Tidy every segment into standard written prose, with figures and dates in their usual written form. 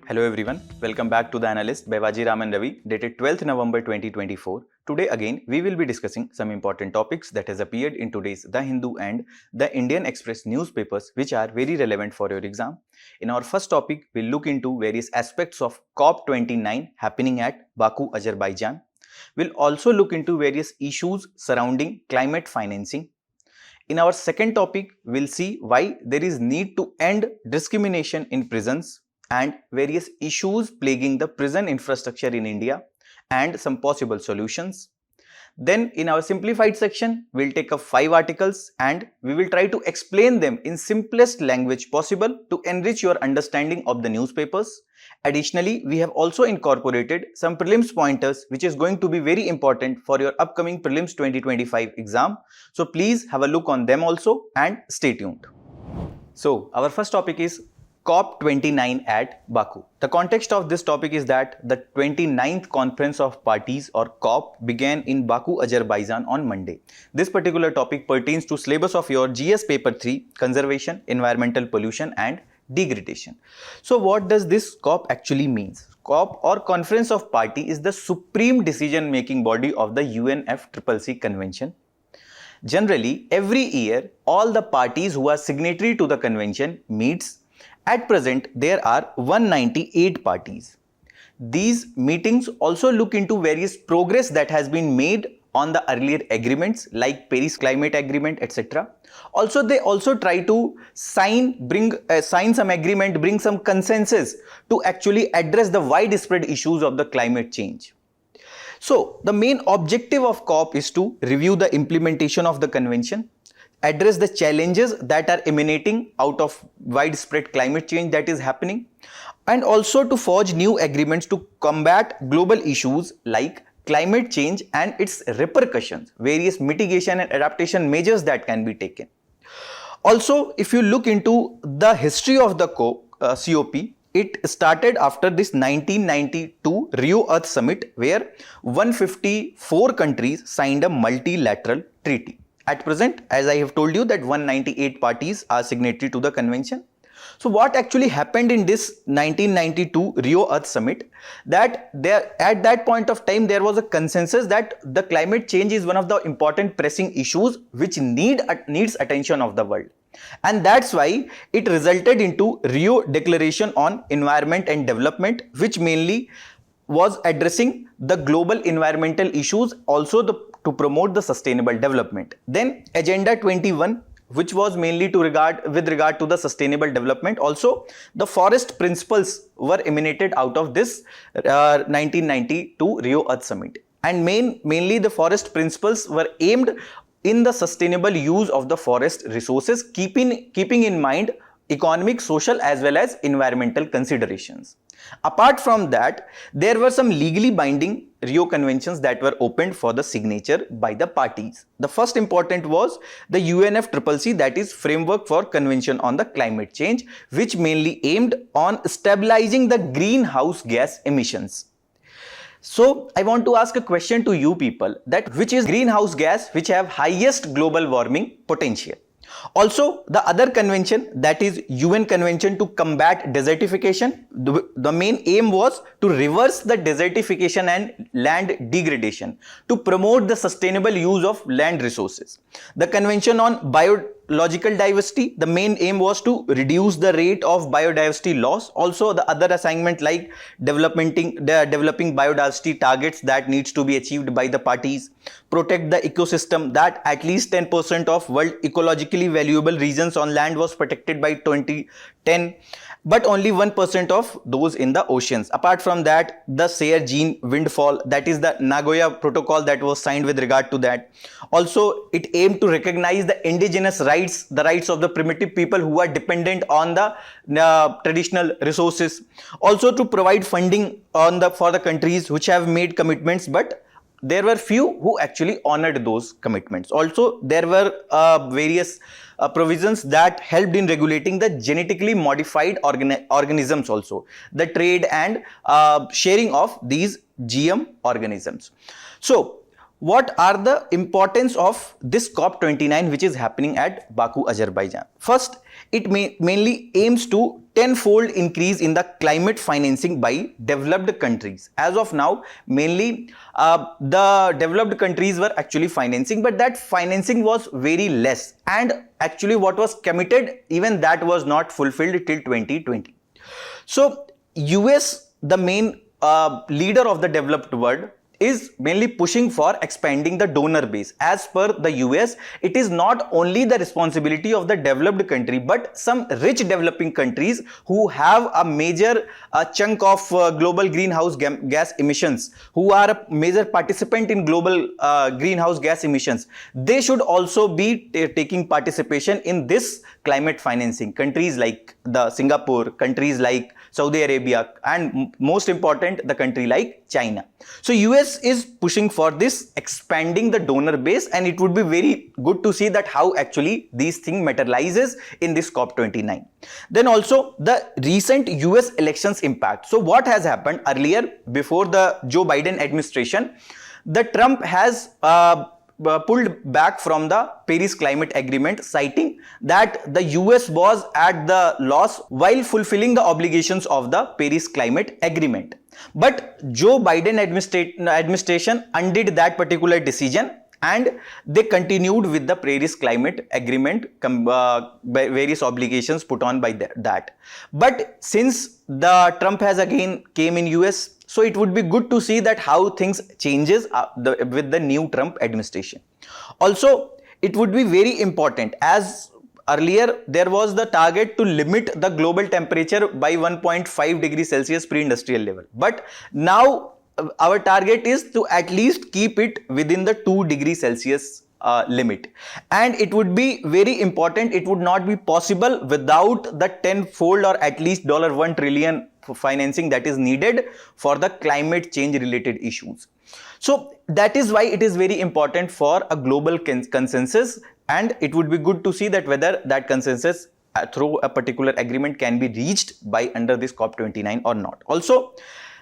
Hello everyone, welcome back to the Analyst by Vajiram and Ravi, dated 12th November 2024. Today again, we will be discussing some important topics that has appeared in today's The Hindu and the Indian Express newspapers, which are very relevant for your exam. In our first topic, we'll look into various aspects of COP29 happening at Baku, Azerbaijan. We'll also look into various issues surrounding climate financing. In our second topic, we'll see why there is need to end discrimination in prisons and various issues plaguing the prison infrastructure in India and some possible solutions. Then in our simplified section, we'll take up 5 articles and we will try to explain them in simplest language possible to enrich your understanding of the newspapers. Additionally, we have also incorporated some prelims pointers which is going to be very important for your upcoming prelims 2025 exam. So please have a look on them also and stay tuned. So our first topic is COP29 at Baku. The context of this topic is that the 29th Conference of Parties or COP began in Baku, Azerbaijan on Monday. This particular topic pertains to syllabus of your GS paper 3, Conservation, Environmental Pollution and Degradation. So what does this COP actually means? COP or Conference of Party is the supreme decision making body of the UNFCCC Convention. Generally, every year, all the parties who are signatory to the convention meets. At present, there are 198 parties. These meetings also look into various progress that has been made on the earlier agreements like Paris Climate Agreement, etc. Also, they also try to sign some agreement, bring some consensus to actually address the widespread issues of the climate change. So, the main objective of COP is to review the implementation of the convention, address the challenges that are emanating out of widespread climate change that is happening, and also to forge new agreements to combat global issues like climate change and its repercussions, various mitigation and adaptation measures that can be taken. Also, if you look into the history of the COP, it started after this 1992 Rio Earth Summit where 154 countries signed a multilateral treaty. At present, as I have told you that 198 parties are signatory to the convention. So what actually happened in this 1992 Rio Earth Summit, that at that point of time there was a consensus that the climate change is one of the important pressing issues which needs attention of the world. And that's why it resulted into Rio Declaration on Environment and Development, which mainly was addressing the global environmental issues, also to promote the sustainable development. Then Agenda 21, which was mainly with regard to the sustainable development. Also, the forest principles were emanated out of this 1992 Rio Earth Summit. And mainly the forest principles were aimed in the sustainable use of the forest resources, keeping in mind economic, social as well as environmental considerations. Apart from that, there were some legally binding Rio conventions that were opened for the signature by the parties. The first important was the UNFCCC, that is Framework for Convention on the Climate Change, which mainly aimed on stabilizing the greenhouse gas emissions. So I want to ask a question to you people, that which is greenhouse gas which have highest global warming potential? Also, the other convention, that is UN Convention to Combat Desertification, the main aim was to reverse the desertification and land degradation, to promote the sustainable use of land resources. The Convention on Biological Diversity, the main aim was to reduce the rate of biodiversity loss. Also, the other assignment like developing biodiversity targets that needs to be achieved by the parties, protect the ecosystem, that at least 10% of world ecologically valuable regions on land was protected by 2010, but only 1% of those in the oceans. Apart from that, the Sayer-Jean windfall, that is the Nagoya Protocol that was signed with regard to that. Also, it aimed to recognize the indigenous rights, the rights of the primitive people who are dependent on the traditional resources. Also, to provide funding for the countries which have made commitments, but there were few who actually honored those commitments. Also, there were various provisions that helped in regulating the genetically modified organisms, also the trade and sharing of these GM organisms. So what are the importance of this COP29 which is happening at Baku, Azerbaijan? First, it mainly aims to tenfold increase in the climate financing by developed countries. As of now, mainly the developed countries were actually financing, but that financing was very less, and actually what was committed, even that was not fulfilled till 2020. So US, the main leader of the developed world, is mainly pushing for expanding the donor base. As per the US, it is not only the responsibility of the developed country, but some rich developing countries who have a major chunk of global greenhouse gas emissions, who are a major participant in global greenhouse gas emissions. They should also be taking participation in this climate financing. Countries like the Singapore, countries like Saudi Arabia, and most important, the country like China. So US is pushing for this, expanding the donor base, and it would be very good to see that how actually these things materializes in this COP29. Then also the recent US elections impact. So what has happened earlier, before the Joe Biden administration, the Trump has pulled back from the Paris Climate Agreement, citing that the US was at the loss while fulfilling the obligations of the Paris Climate Agreement. But Joe Biden administration undid that particular decision, and they continued with the Paris Climate Agreement various obligations put on by that. But since the Trump has again came in US, so it would be good to see that how things changes with the new Trump administration. Also, it would be very important, as earlier there was the target to limit the global temperature by 1.5 degrees Celsius pre-industrial level. But now our target is to at least keep it within the 2 degrees Celsius limit. And it would be very important, it would not be possible without the tenfold or at least $1 trillion financing that is needed for the climate change related issues. So that is why it is very important for a global consensus, and it would be good to see that whether that consensus through a particular agreement can be reached by under this COP29 or not. Also,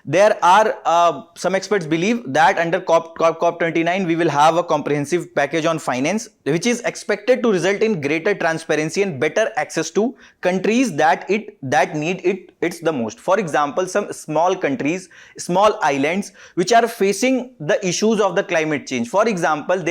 there are some experts believe that under COP29 we will have a comprehensive package on finance, which is expected to result in greater transparency and better access to countries that need it's the most. For example, some small countries, small islands which are facing the issues of the climate change. For example,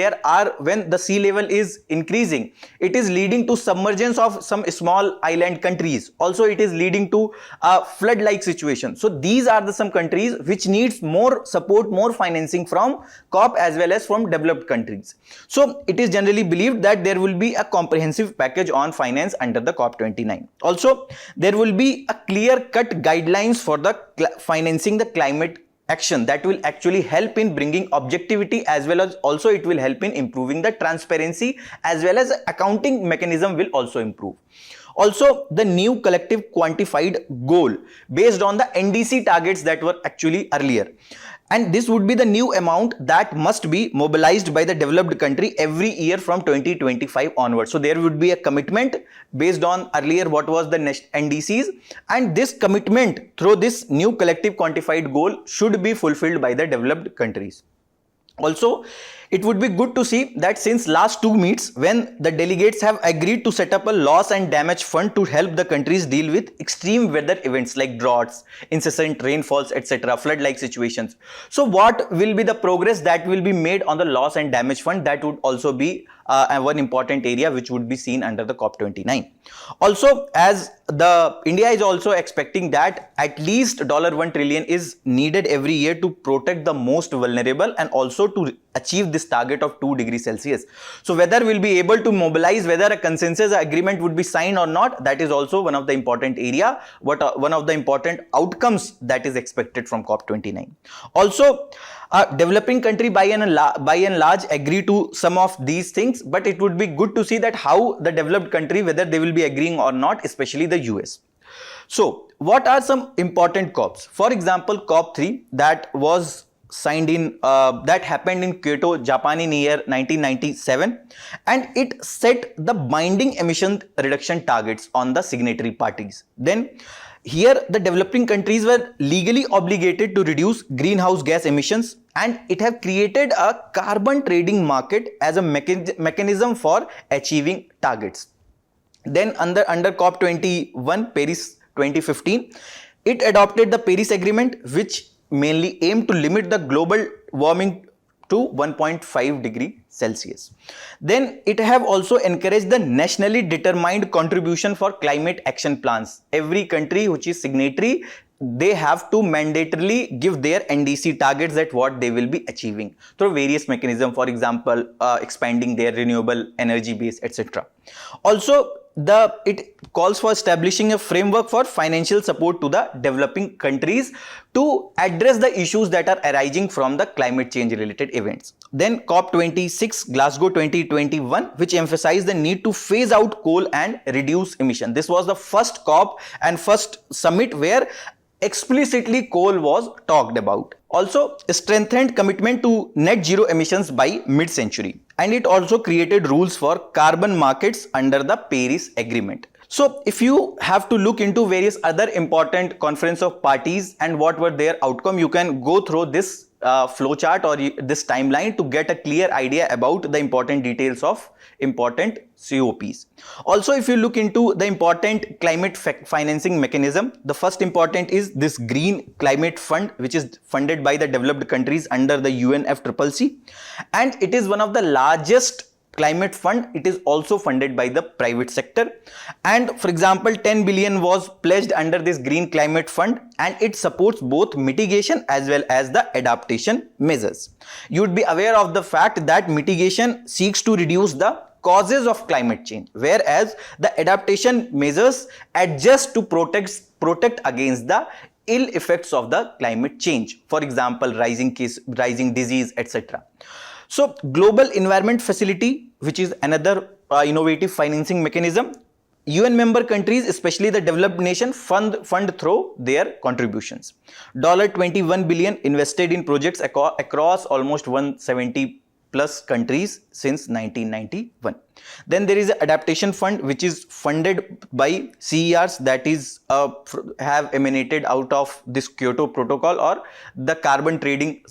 when the sea level is increasing, it is leading to submergence of some small island countries. Also, it is leading to a flood-like situation. So these are some countries which needs more support, more financing from COP as well as from developed countries. So it is generally believed that there will be a comprehensive package on finance under the COP29. Also, there will be a clear-cut guidelines for the financing the climate action that will actually help in bringing objectivity, as well as also it will help in improving the transparency, as well as accounting mechanism will also improve. Also, the new collective quantified goal based on the NDC targets that were actually earlier. And this would be the new amount that must be mobilized by the developed country every year from 2025 onwards. So there would be a commitment based on earlier what was the NDCs, and this commitment through this new collective quantified goal should be fulfilled by the developed countries. Also, it would be good to see that since last 2 meets, when the delegates have agreed to set up a loss and damage fund to help the countries deal with extreme weather events like droughts, incessant rainfalls, etc., flood-like situations. So what will be the progress that will be made on the loss and damage fund? That would also be one important area which would be seen under the COP29. Also, as India is also expecting that at least $1 trillion is needed every year to protect the most vulnerable and also to achieve this target of 2 degrees Celsius. So whether we'll be able to mobilize, whether a consensus agreement would be signed or not, that is also one of the important area, one of the important outcomes that is expected from COP29. Also, a developing country by and large agree to some of these things, but it would be good to see that how the developed country, whether they will be agreeing or not, especially the US. So what are some important COPs? For example, COP3 that was signed in that happened in Kyoto, Japan in year 1997, and it set the binding emission reduction targets on the signatory parties. Then here the developing countries were legally obligated to reduce greenhouse gas emissions, and it have created a carbon trading market as a mechanism for achieving targets. Then under COP21 Paris 2015, it adopted the Paris Agreement, which mainly aimed to limit the global warming to 1.5 degree Celsius. Then it have also encouraged the nationally determined contribution for climate action plans. Every country which is signatory, they have to mandatorily give their NDC targets at what they will be achieving through various mechanisms, for example, expanding their renewable energy base, etc. Also, it calls for establishing a framework for financial support to the developing countries to address the issues that are arising from the climate change related events. Then COP26 Glasgow 2021, which emphasized the need to phase out coal and reduce emission. This was the first COP and first summit where explicitly coal was talked about. Also, strengthened commitment to net zero emissions by mid-century, and it also created rules for carbon markets under the Paris Agreement. So if you have to look into various other important conference of parties and what were their outcome, you can go through this flowchart or this timeline to get a clear idea about the important details of important COPs. Also, if you look into the important climate financing mechanism, the first important is this Green Climate Fund, which is funded by the developed countries under the UNFCCC, and it is one of the largest climate fund. It is also funded by the private sector, and for example 10 billion was pledged under this Green Climate Fund, and it supports both mitigation as well as the adaptation measures. You would be aware of the fact that mitigation seeks to reduce the causes of climate change, whereas the adaptation measures adjust to protect against the ill effects of the climate change, for example rising disease, etc. So Global Environment Facility, which is another innovative financing mechanism, UN member countries, especially the developed nation, fund through their contributions. $21 billion invested in projects across almost 170 plus countries since 1991. Then there is an adaptation fund which is funded by CERs, that is have emanated out of this Kyoto Protocol or the carbon trading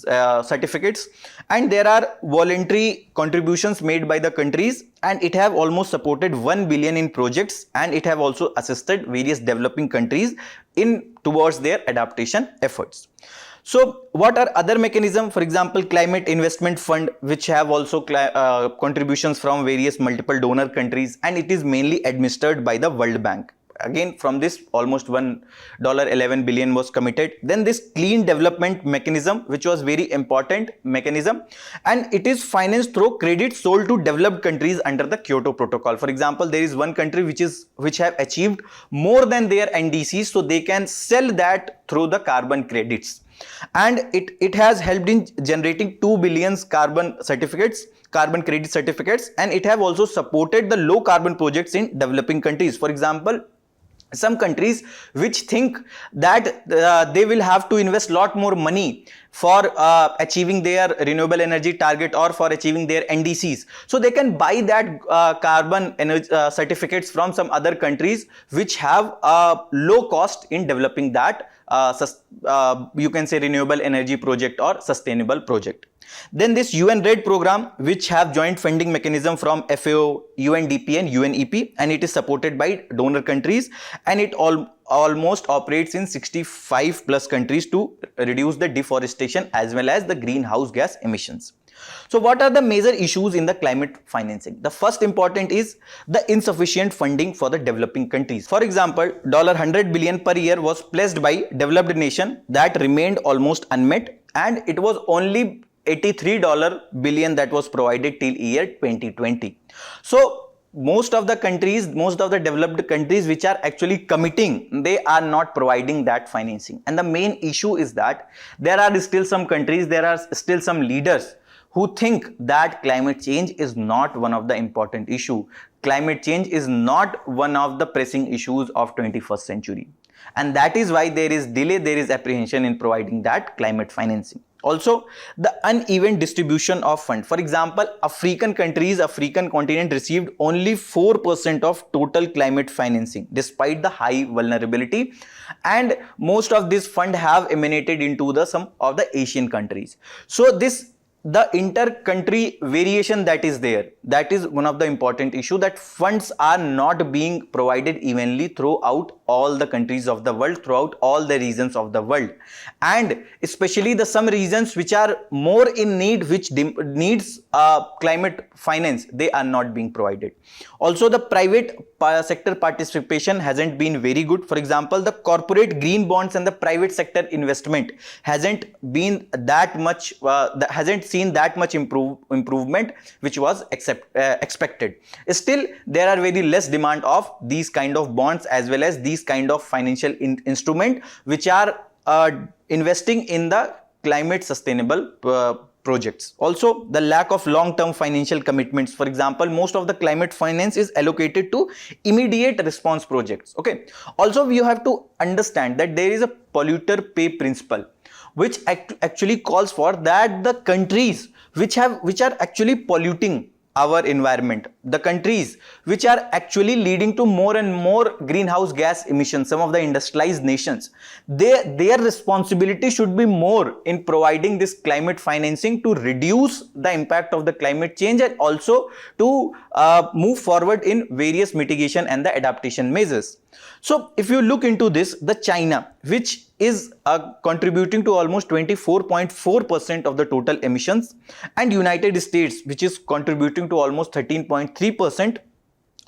certificates, and there are voluntary contributions made by the countries, and it have almost supported 1 billion in projects, and it have also assisted various developing countries towards their adaptation efforts. So what are other mechanisms? For example, Climate Investment Fund, which have also contributions from various multiple donor countries, and it is mainly administered by the World Bank. Again, from this almost $11 billion was committed. Then this Clean Development Mechanism, which was very important mechanism, and it is financed through credit sold to developed countries under the Kyoto Protocol. For example, there is one country which have achieved more than their NDCs, so they can sell that through the carbon credits. And it has helped in generating 2 billion carbon credit certificates, and it have also supported the low carbon projects in developing countries. For example, some countries which think that they will have to invest lot more money for achieving their renewable energy target or for achieving their NDCs, so they can buy that carbon energy certificates from some other countries which have low cost in developing that you can say renewable energy project or sustainable project. Then this UN RED program, which have joint funding mechanism from FAO, UNDP and UNEP, and it is supported by donor countries, and it almost operates in 65 plus countries to reduce the deforestation as well as the greenhouse gas emissions. So what are the major issues in the climate financing? The first important is the insufficient funding for the developing countries. For example, $100 billion per year was pledged by developed nation that remained almost unmet, and it was only $83 billion that was provided till year 2020. So most of the developed countries which are actually committing, they are not providing that financing. And the main issue is that there are still some countries, there are still some leaders who think that climate change is not one of the important issue. Climate change is not one of the pressing issues of 21st century. And that is why there is delay, there is apprehension in providing that climate financing. Also, the uneven distribution of fund. For example, African countries, African continent received only 4% of total climate financing despite the high vulnerability, and most of this fund have emanated into the some of the Asian countries. So the inter-country variation that is there, that is one of the important issue, that funds are not being provided evenly throughout all the countries of the world, throughout all the regions of the world, and especially the some regions which are more in need, which needs climate finance, they are not being provided. Also, the private sector participation hasn't been very good. For example, the corporate green bonds and the private sector investment hasn't been that much, hasn't seen that much improvement which was expected. Still, there are very less demand of these kind of bonds as well as these kind of financial instrument which are investing in the climate sustainable projects. Also, the lack of long-term financial commitments. For example, most of the climate finance is allocated to immediate response projects. Okay. Also, you have to understand that there is a polluter pay principle which actually calls for that the countries which are actually polluting our environment, the countries which are actually leading to more and more greenhouse gas emissions, some of the industrialized nations, their responsibility should be more in providing this climate financing to reduce the impact of the climate change and also to move forward in various mitigation and the adaptation measures. So if you look into this, the China, which is contributing to almost 24.4% of the total emissions, and United States, which is contributing to almost 13.3%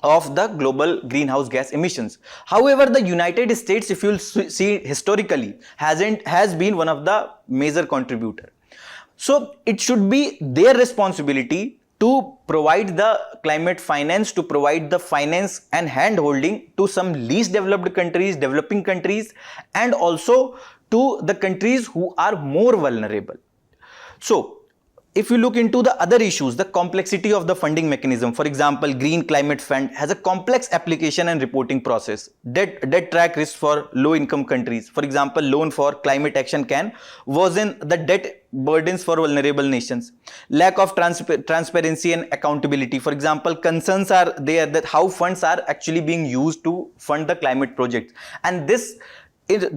of the global greenhouse gas emissions. However, the United States, if you'll see historically, has been one of the major contributor. So it should be their responsibility to provide the climate finance, to provide the finance and hand holding to some least developed countries, developing countries, and also to the countries who are more vulnerable. So if you look into the other issues, the complexity of the funding mechanism, for example, Green Climate Fund has a complex application and reporting process. Debt track risk for low income countries. For example, loan for climate action can worsen the debt burdens for vulnerable nations. Lack of transparency and accountability. For example, concerns are there that how funds are actually being used to fund the climate projects, and this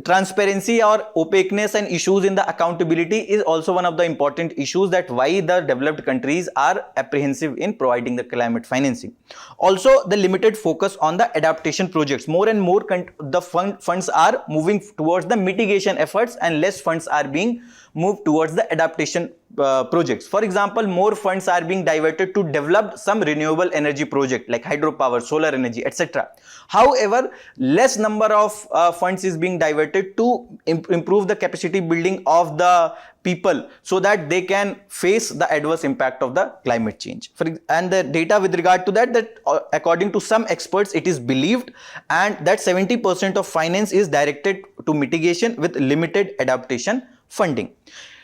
transparency or opaqueness and issues in the accountability is also one of the important issues that why the developed countries are apprehensive in providing the climate financing. Also, the limited focus on the adaptation projects. More and more the funds are moving towards the mitigation efforts and less funds are being moved towards the adaptation projects. For example, more funds are being diverted to develop some renewable energy project like hydropower, solar energy, etc. However, less number of funds is being diverted to improve the capacity building of the people so that they can face the adverse impact of the climate change. And the data with regard to that according to some experts, it is believed and that 70% of finance is directed to mitigation with limited adaptation funding.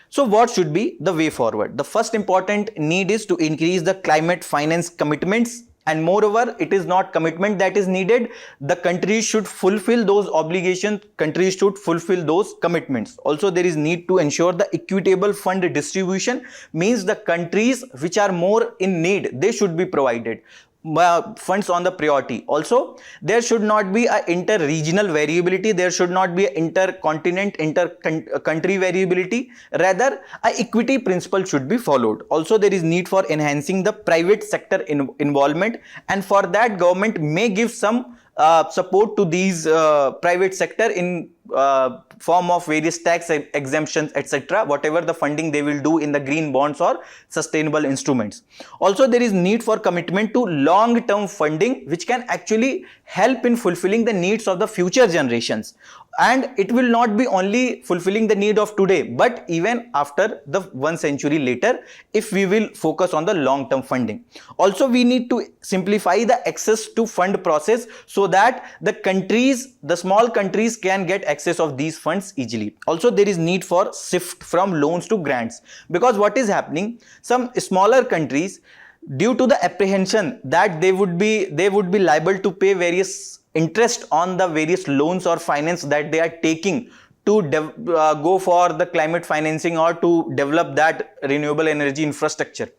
So what should be the way forward? The first important need is to increase the climate finance commitments, and moreover, it is not commitment that is needed. The countries should fulfill those obligations, countries should fulfill those commitments. Also, there is need to ensure the equitable fund distribution, means the countries which are more in need, they should be provided funds on the priority. Also, there should not be a inter-regional variability, there should not be inter-continent, inter-country variability, rather a equity principle should be followed. Also, there is need for enhancing the private sector involvement, and for that government may give some support to these private sector in form of various tax exemptions, etc., whatever the funding they will do in the green bonds or sustainable instruments. Also, there is need for commitment to long-term funding which can actually help in fulfilling the needs of the future generations, and it will not be only fulfilling the need of today but even after the 1 century later if we will focus on the long-term funding. Also, we need to simplify the access to fund process so that the countries, the small countries, can get access of these funds easily. Also, there is need for shift from loans to grants, because what is happening, some smaller countries, due to the apprehension that they would be liable to pay various interest on the various loans or finance that they are taking to go for the climate financing or to develop that renewable energy infrastructure.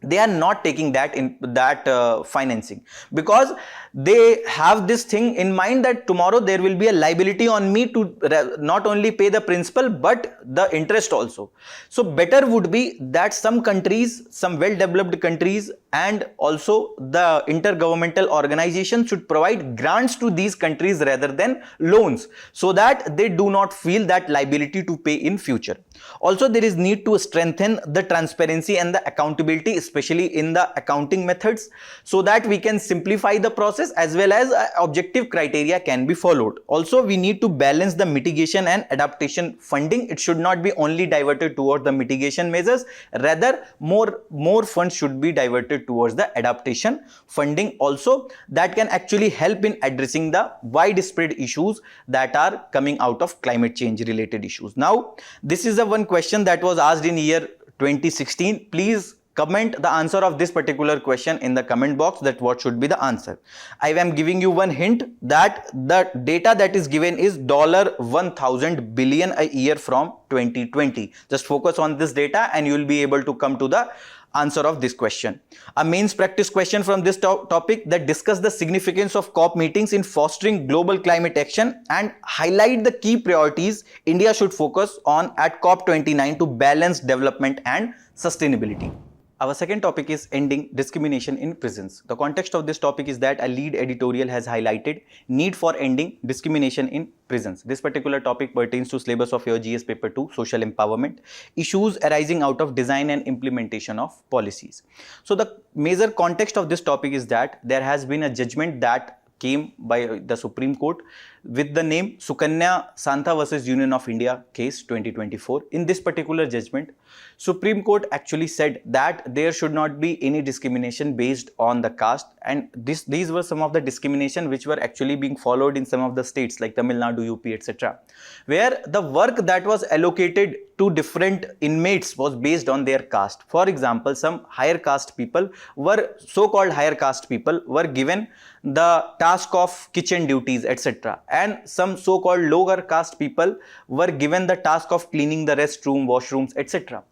They are not taking that in that financing, because they have this thing in mind that tomorrow there will be a liability on me to not only pay the principal but the interest also. So better would be that some countries, some well developed countries, and also the intergovernmental organizations should provide grants to these countries rather than loans, so that they do not feel that liability to pay in future. Also, there is need to strengthen the transparency and the accountability, especially in the accounting methods, so that we can simplify the process as well as objective criteria can be followed. Also, we need to balance the mitigation and adaptation funding. It should not be only diverted towards the mitigation measures, rather more funds should be diverted towards the adaptation funding also, that can actually help in addressing the widespread issues that are coming out of climate change related issues. Now, this is the one question that was asked in year 2016. Please comment the answer of this particular question in the comment box, that what should be the answer. I am giving you one hint that the data that is given is $1,000 billion a year from 2020. Just focus on this data and you will be able to come to the answer of this question. A mains practice question from this topic that discuss the significance of COP meetings in fostering global climate action and highlight the key priorities India should focus on at COP29 to balance development and sustainability. Our second topic is ending discrimination in prisons. The context of this topic is that a lead editorial has highlighted need for ending discrimination in prisons. This particular topic pertains to syllabus of your GS paper 2, social empowerment, issues arising out of design and implementation of policies. So the major context of this topic is that there has been a judgment that came by the Supreme Court with the name Sukanya Santha versus Union of India case 2024. In this particular judgment, Supreme Court actually said that there should not be any discrimination based on the caste, and these were some of the discrimination which were actually being followed in some of the states like Tamil Nadu, UP, etc., where the work that was allocated to different inmates was based on their caste. For example, some higher caste people were, so-called higher caste people were given the task of kitchen duties, etc., and some so-called lower caste people were given the task of cleaning the restroom, washrooms, etc.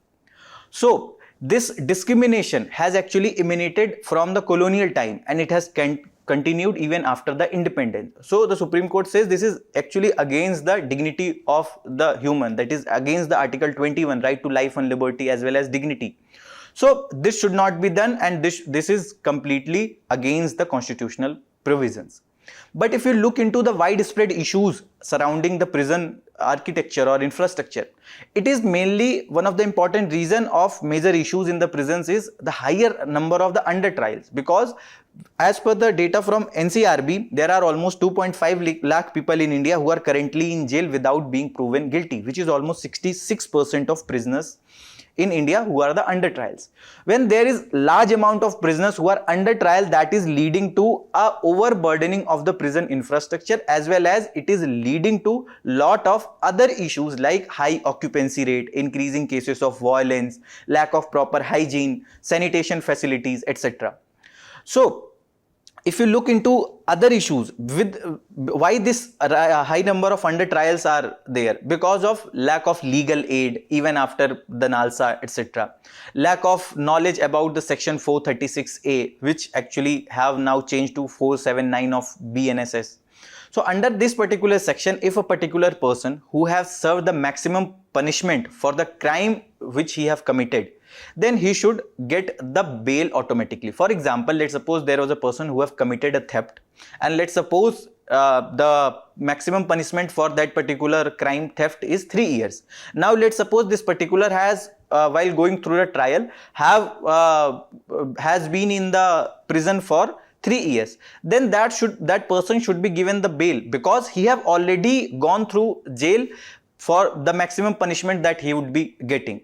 So this discrimination has actually emanated from the colonial time and it has continued even after the independence. So the Supreme Court says this is actually against the dignity of the human, that is against the Article 21, right to life and liberty as well as dignity. So this should not be done, and this is completely against the constitutional provisions. But if you look into the widespread issues surrounding the prison architecture or infrastructure, it is mainly one of the important reason of major issues in the prisons is the higher number of the under trials, because as per the data from NCRB, there are almost 2.5 lakh people in India who are currently in jail without being proven guilty, which is almost 66% of prisoners in India who are the under trials. When there is large amount of prisoners who are under trial, that is leading to a overburdening of the prison infrastructure, as well as it is leading to lot of other issues like high occupancy rate, increasing cases of violence, lack of proper hygiene, sanitation facilities, etc. So if you look into other issues with why this high number of under trials are there, because of lack of legal aid even after the NALSA, etc. Lack of knowledge about the section 436A, which actually have now changed to 479 of BNSS. So under this particular section, if a particular person who has served the maximum punishment for the crime which he have committed, then he should get the bail automatically. For example, let's suppose there was a person who have committed a theft, and let's suppose the maximum punishment for that particular crime, theft, is 3 years. Now let's suppose this particular has while going through the trial has been in the prison for 3 years, then that person should be given the bail, because he have already gone through jail for the maximum punishment that he would be getting.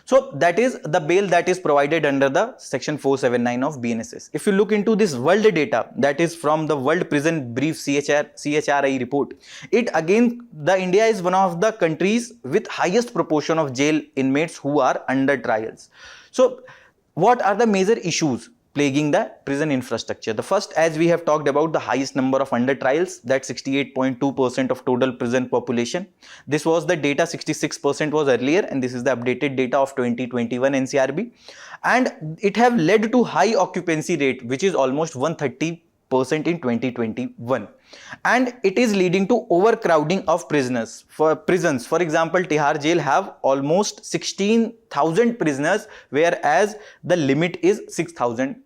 So that is the bail that is provided under the section 479 of BNSS. If you look into this world data, that is from the World Prison Brief CHRI report, it again, the India is one of the countries with highest proportion of jail inmates who are under trials. So what are the major issues plaguing the prison infrastructure. The first, as we have talked about, the highest number of under trials, that 68.2% of total prison population. This was the data, 66% was earlier, and this is the updated data of 2021 NCRB. And it have led to high occupancy rate, which is almost 130% in 2021. And it is leading to overcrowding of prisoners. For prisons, for example, Tihar jail have almost 16,000 prisoners, whereas the limit is 6,000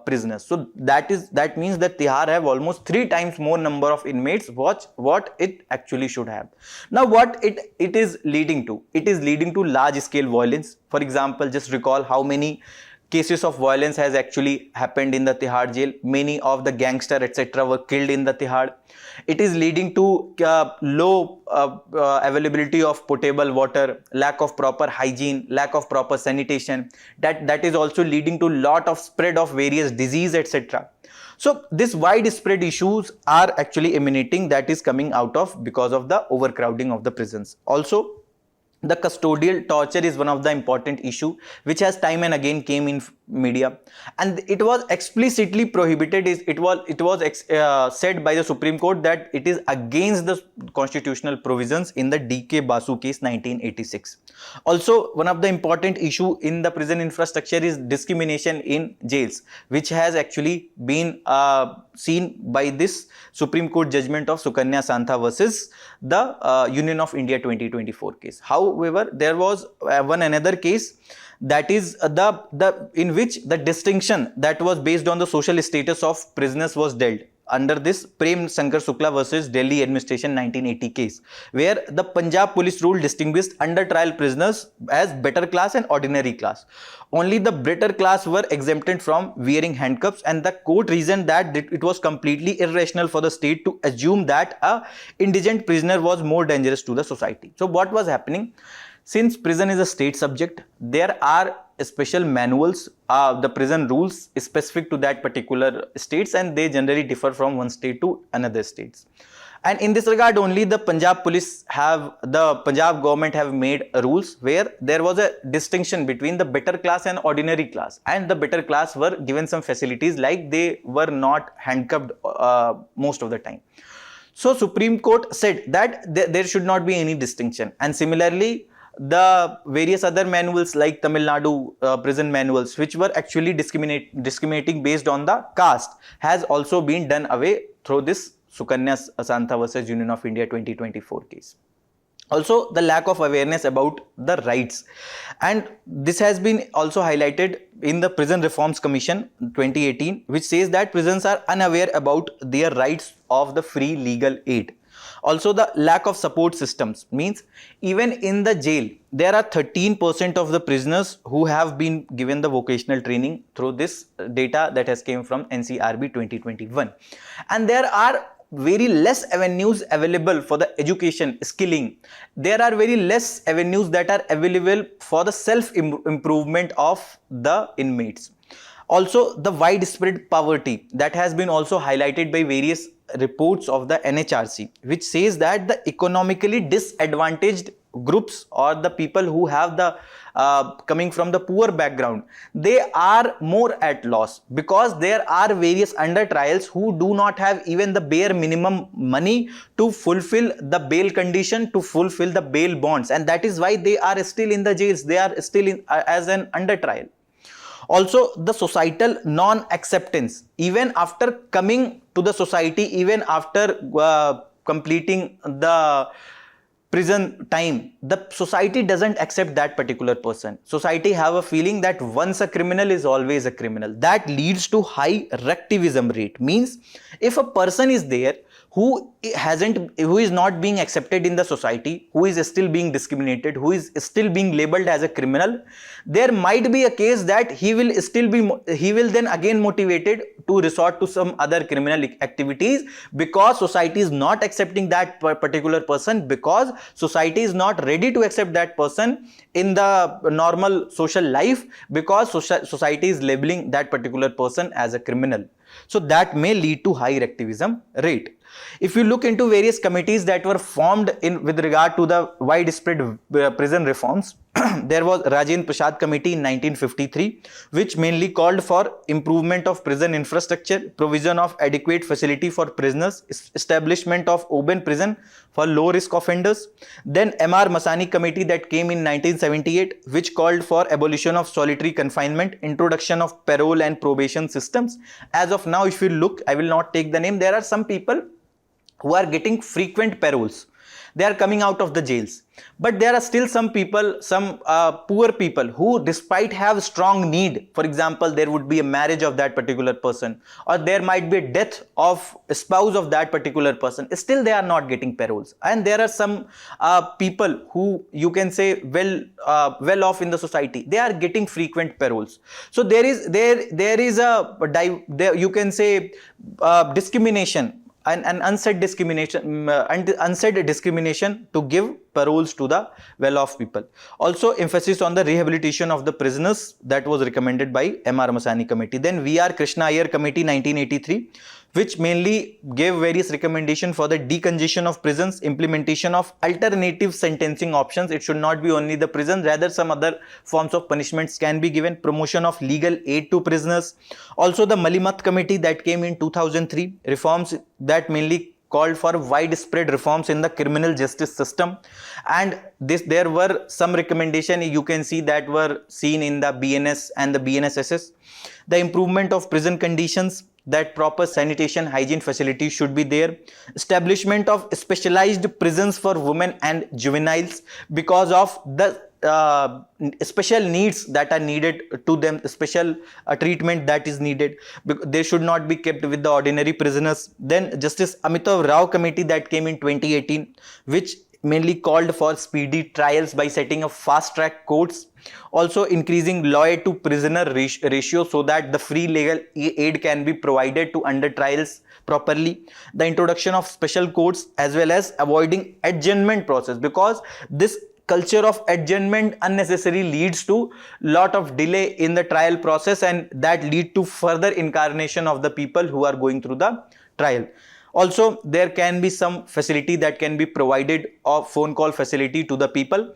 prisoners. So that means that Tihar have almost 3 times more number of inmates what it actually should have. Now what it is leading to? It is leading to large scale violence. For example, just recall how many cases of violence has actually happened in the Tihar jail. Many of the gangster etc. were killed in the Tihar. It is leading to low availability of potable water, lack of proper hygiene, lack of proper sanitation. That is also leading to lot of spread of various disease etc. So this widespread issues are actually emanating, that is coming out of because of the overcrowding of the prisons. Also, the custodial torture is one of the important issue which has time and again came in media, and it was explicitly prohibited. It was said by the Supreme Court that it is against the constitutional provisions in the DK Basu case 1986. Also, one of the important issue in the prison infrastructure is discrimination in jails, which has actually been seen by this Supreme Court judgment of Sukanya Santha versus the Union of India 2024 case. However, there was another case, that is in which the distinction that was based on the social status of prisoners was dealt under this Prem Shankar Shukla versus Delhi Administration 1980 case, where the Punjab police rule distinguished under trial prisoners as better class and ordinary class. Only the better class were exempted from wearing handcuffs, and the court reasoned that it was completely irrational for the state to assume that a indigent prisoner was more dangerous to the society. So what was happening? Since prison is a state subject, there are special manuals, the prison rules specific to that particular states, and they generally differ from one state to another states. And in this regard, only the Punjab government have made rules where there was a distinction between the better class and ordinary class, and the better class were given some facilities like they were not handcuffed most of the time. So Supreme Court said that there should not be any distinction, and similarly the various other manuals like Tamil Nadu prison manuals, which were actually discriminating based on the caste, has also been done away through this Sukanya Santha versus Union of India 2024 case. Also, the lack of awareness about the rights, and this has been also highlighted in the Prison Reforms Commission 2018, which says that prisons are unaware about their rights of the free legal aid. Also, the lack of support systems means even in the jail, there are 13% of the prisoners who have been given the vocational training through this data that has came from NCRB 2021. And there are very less avenues available for the education, skilling. There are very less avenues that are available for the self-improvement of the inmates. Also, the widespread poverty that has been also highlighted by various reports of the NHRC, which says that the economically disadvantaged groups or the people who have the coming from the poor background, they are more at loss because there are various under trials who do not have even the bare minimum money to fulfill the bail condition, to fulfill the bail bonds, and that is why they are still in the jails, they are still in as an under trial. Also, the societal non-acceptance, even after coming to the society, even after completing the prison time, the society doesn't accept that particular person. Society have a feeling that once a criminal is always a criminal. That leads to high recidivism rate. Means if a person is there who is not being accepted in the society, who is still being discriminated, who is still being labeled as a criminal, there might be a case that he will then again motivated to resort to some other criminal activities, because society is not accepting that particular person, because society is not ready to accept that person in the normal social life, because society is labeling that particular person as a criminal. So that may lead to high recidivism rate. If you look into various committees that were formed in with regard to the widespread prison reforms, there was Rajendra Prasad Committee in 1953, which mainly called for improvement of prison infrastructure, provision of adequate facility for prisoners, establishment of open prison for low risk offenders. Then M.R. Masani Committee that came in 1978, which called for abolition of solitary confinement, introduction of parole and probation systems. As of now, if you look, I will not take the name, there are some people who are getting frequent paroles. They are coming out of the jails, but there are still some people, some poor people who despite have strong need. For example, there would be a marriage of that particular person, or there might be a death of a spouse of that particular person, still they are not getting paroles. And there are some people who you can say well off in the society, they are getting frequent paroles. So there is a you can say discrimination, an unsaid discrimination to give paroles to the well-off people. Also, emphasis on the rehabilitation of the prisoners that was recommended by M.R. Masani Committee. Then V.R. Krishna Iyer Committee 1983, which mainly gave various recommendations for the decongestion of prisons, implementation of alternative sentencing options. It should not be only the prison, rather some other forms of punishments can be given, promotion of legal aid to prisoners. Also the Malimat Committee that came in 2003, reforms that mainly called for widespread reforms in the criminal justice system. And there were some recommendations you can see that were seen in the BNS and the BNSSS. The improvement of prison conditions, that proper sanitation hygiene facilities should be there. Establishment of specialized prisons for women and juveniles because of the special needs that are needed to them, special treatment that is needed. They should not be kept with the ordinary prisoners. Then Justice Amitav Rao Committee that came in 2018, which mainly called for speedy trials by setting up fast track courts. Also increasing lawyer to prisoner ratio so that the free legal aid can be provided to under trials properly. The introduction of special courts as well as avoiding adjournment process, because this culture of adjournment unnecessarily leads to lot of delay in the trial process, and that lead to further incarnation of the people who are going through the trial. Also, there can be some facility that can be provided, of phone call facility to the people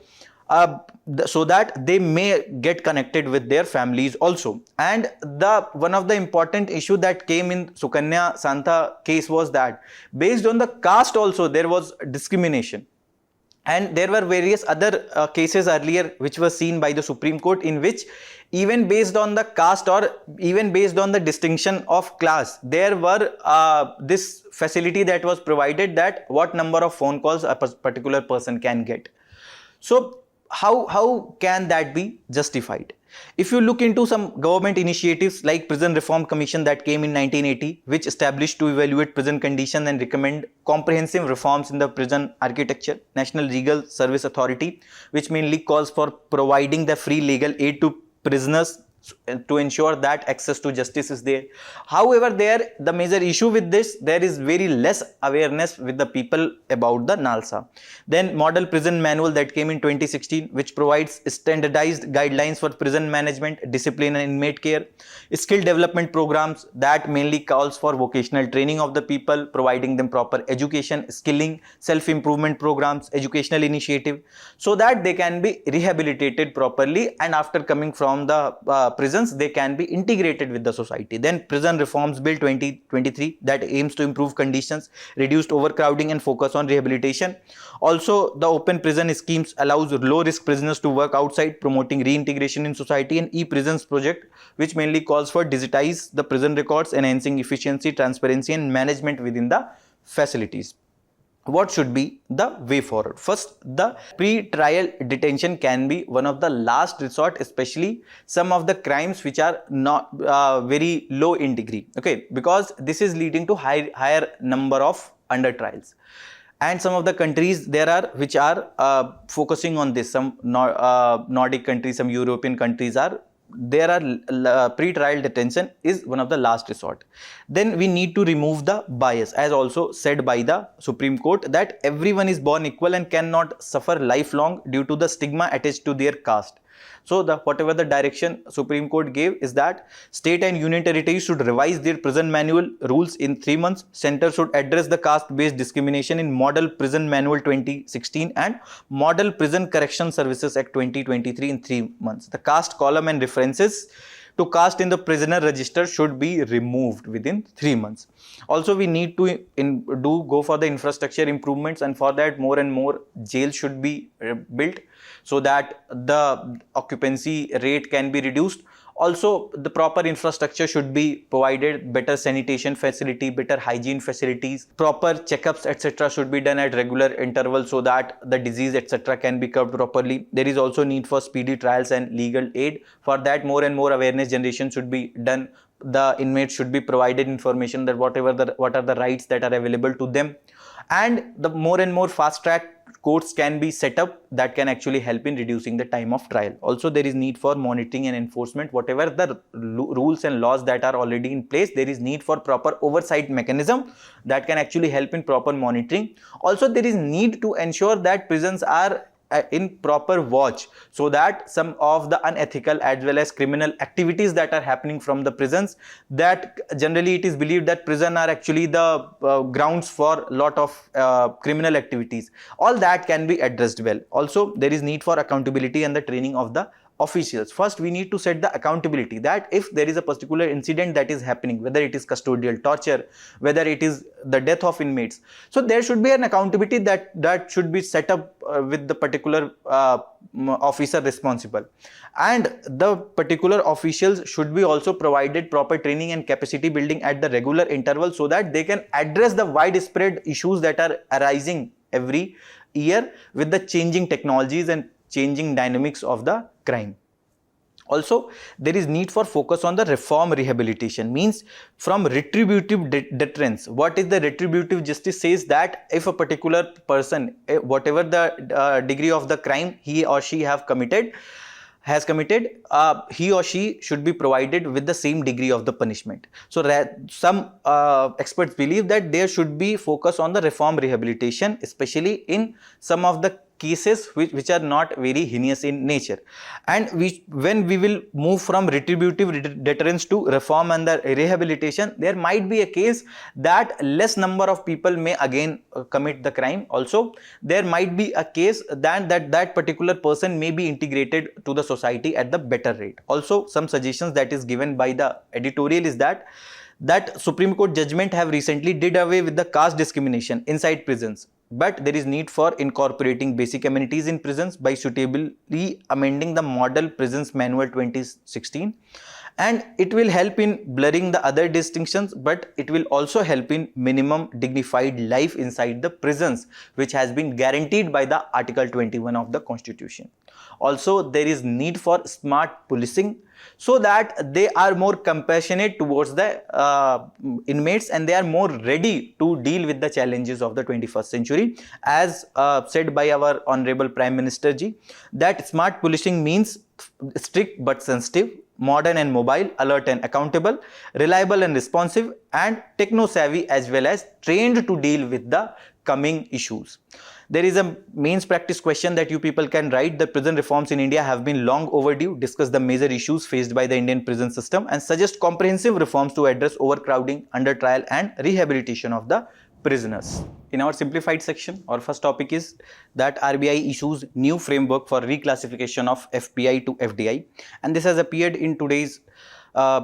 so that they may get connected with their families also. And one of the important issue that came in Sukanya Santha case was that based on the caste also there was discrimination. And there were various other cases earlier which were seen by the Supreme Court, in which even based on the caste or even based on the distinction of class, there were this facility that was provided, that what number of phone calls a particular person can get. So how can that be justified? If you look into some government initiatives like Prison Reform Commission that came in 1980, which established to evaluate prison conditions and recommend comprehensive reforms in the prison architecture. National Legal Service Authority, which mainly calls for providing the free legal aid to prisoners to ensure that access to justice is there. However, the major issue with this, there is very less awareness with the people about the NALSA. Then Model Prison Manual that came in 2016, which provides standardized guidelines for prison management, discipline and inmate care. Skill development programs that mainly calls for vocational training of the people, providing them proper education, skilling, self-improvement programs, educational initiative, so that they can be rehabilitated properly, and after coming from the prisons they can be integrated with the society. Then Prison Reforms Bill 2023 that aims to improve conditions, reduced overcrowding and focus on rehabilitation. Also the open prison schemes allows low risk prisoners to work outside, promoting reintegration in society. And e-prisons project, which mainly calls for digitize the prison records, enhancing efficiency, transparency and management within the facilities. What should be the way forward? First, the pre-trial detention can be one of the last resort, especially some of the crimes which are not very low in degree, okay, because this is leading to higher number of under trials. And some of the countries there are which are focusing on this. Some Nordic countries, some European countries are there are pre-trial detention is one of the last resort. Then we need to remove the bias, as also said by the Supreme Court, that everyone is born equal and cannot suffer lifelong due to the stigma attached to their caste. So whatever the direction Supreme Court gave is that state and union territories should revise their prison manual rules in 3 months. Center should address the caste-based discrimination in Model Prison Manual 2016 and Model Prison Correction Services Act 2023 in 3 months. The caste column and references to caste in the prisoner register should be removed within 3 months. Also, we need to go for the infrastructure improvements, and for that more and more jails should be built so that the occupancy rate can be reduced. Also, the proper infrastructure should be provided, better sanitation facility, better hygiene facilities, proper checkups, etc. should be done at regular intervals so that the disease, etc. can be curbed properly. There is also need for speedy trials and legal aid. For that, more and more awareness generation should be done. The inmates should be provided information that what are the rights that are available to them, and the more and more fast track courts can be set up that can actually help in reducing the time of trial. Also, there is need for monitoring and enforcement. Whatever the rules and laws that are already in place, there is need for proper oversight mechanism that can actually help in proper monitoring. Also, there is need to ensure that prisons are in proper watch so that some of the unethical as well as criminal activities that are happening from the prisons, that generally it is believed that prison are actually the grounds for lot of criminal activities. All that can be addressed well. Also, there is need for accountability and the training of the officials. First, we need to set the accountability that if there is a particular incident that is happening, whether it is custodial torture, whether it is the death of inmates, so there should be an accountability that should be set up with the particular officer responsible, and the particular officials should be also provided proper training and capacity building at the regular interval so that they can address the widespread issues that are arising every year with the changing technologies and changing dynamics of the crime. Also, there is need for focus on the reform rehabilitation, means from retributive deterrence. What is the retributive justice? Says that if a particular person, whatever the degree of the crime he or she has committed, he or she should be provided with the same degree of the punishment. So some experts believe that there should be focus on the reform rehabilitation, especially in some of the cases which are not very heinous in nature. And when we will move from retributive deterrence to reform and the rehabilitation, there might be a case that less number of people may again commit the crime. Also, there might be a case that particular person may be integrated to the society at the better rate. Also, some suggestions that is given by the editorial is that Supreme Court judgment have recently did away with the caste discrimination inside prisons. But there is need for incorporating basic amenities in prisons by suitably amending the Model Prisons Manual 2016. And it will help in blurring the other distinctions, but it will also help in minimum dignified life inside the prisons, which has been guaranteed by the Article 21 of the Constitution. Also, there is need for smart policing so that they are more compassionate towards the inmates and they are more ready to deal with the challenges of the 21st century. As said by our Honorable Prime Minister Ji, that smart policing means strict but sensitive, modern and mobile, alert and accountable, reliable and responsive, and techno-savvy as well as trained to deal with the coming issues. There is a mains practice question that you people can write. The prison reforms in India have been long overdue. Discuss the major issues faced by the Indian prison system and suggest comprehensive reforms to address overcrowding, under trial and rehabilitation of the prisoners. In our simplified section, our first topic is that RBI issues new framework for reclassification of FPI to FDI, and this has appeared in today's